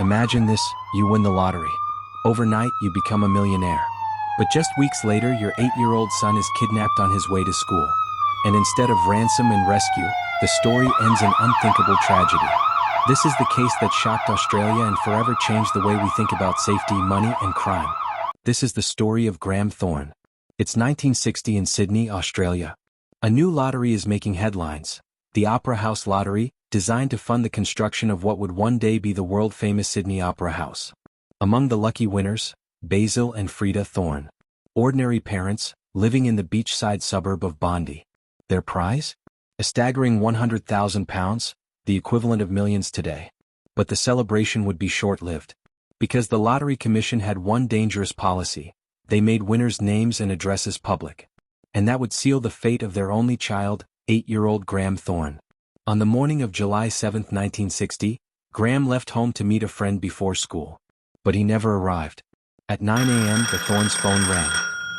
Imagine this, you win the lottery. Overnight, you become a millionaire. But just weeks later, your 8-year-old son is kidnapped on his way to school. And instead of ransom and rescue, the story ends in unthinkable tragedy. This is the case that shocked Australia and forever changed the way we think about safety, money, and crime. This is the story of Graeme Thorne. It's 1960 in Sydney, Australia. A new lottery is making headlines. The Opera House Lottery, designed to fund the construction of what would one day be the world-famous Sydney Opera House. Among the lucky winners, Basil and Frida Thorne. Ordinary parents, living in the beachside suburb of Bondi. Their prize? A staggering £100,000, the equivalent of millions today. But the celebration would be short-lived. Because the Lottery Commission had one dangerous policy: they made winners' names and addresses public. And that would seal the fate of their only child, 8-year-old Graeme Thorne. On the morning of July 7, 1960, Graeme left home to meet a friend before school. But he never arrived. At 9 a.m. the Thornes' phone rang.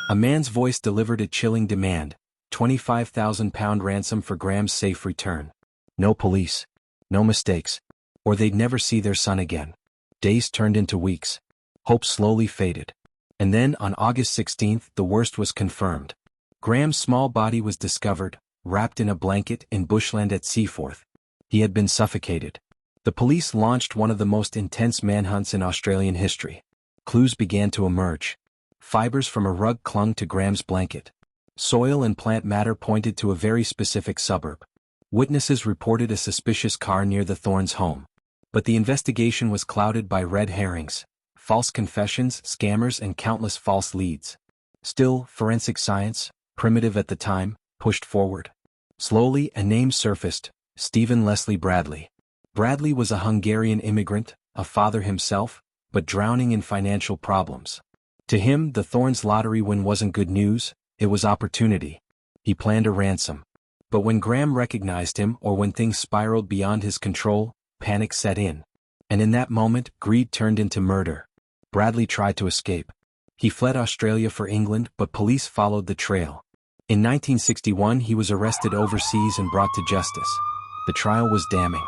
A man's voice delivered a chilling demand: £25,000 ransom for Graeme's safe return. No police. No mistakes. Or they'd never see their son again. Days turned into weeks. Hope slowly faded. And then, on August 16th, the worst was confirmed. Graeme's small body was discovered, wrapped in a blanket in bushland at Seaforth. He had been suffocated. The police launched one of the most intense manhunts in Australian history. Clues began to emerge. Fibers from a rug clung to Graeme's blanket. Soil and plant matter pointed to a very specific suburb. Witnesses reported a suspicious car near the Thornes' home. But the investigation was clouded by red herrings, false confessions, scammers, and countless false leads. Still, forensic science, primitive at the time, pushed forward. Slowly, a name surfaced: Stephen Leslie Bradley. Bradley was a Hungarian immigrant, a father himself, but drowning in financial problems. To him, the Thornes' lottery win wasn't good news, it was opportunity. He planned a ransom. But when Graeme recognized him, or when things spiraled beyond his control, panic set in. And in that moment, greed turned into murder. Bradley tried to escape. He fled Australia for England, but police followed the trail. In 1961, he was arrested overseas and brought to justice. The trial was damning.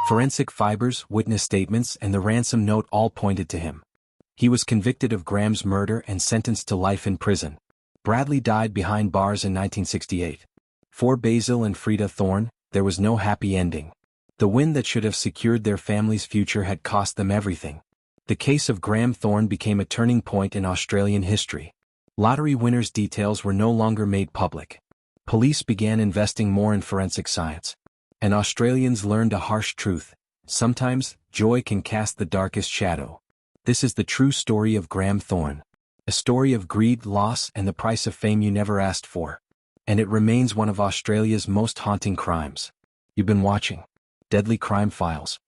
Forensic fibers, witness statements, and the ransom note all pointed to him. He was convicted of Graeme's murder and sentenced to life in prison. Bradley died behind bars in 1968. For Basil and Frida Thorne, there was no happy ending. The win that should have secured their family's future had cost them everything. The case of Graeme Thorne became a turning point in Australian history. Lottery winners' details were no longer made public. Police began investing more in forensic science. And Australians learned a harsh truth: sometimes, joy can cast the darkest shadow. This is the true story of Graeme Thorne. A story of greed, loss, and the price of fame you never asked for. And it remains one of Australia's most haunting crimes. You've been watching Deadly Crime Files.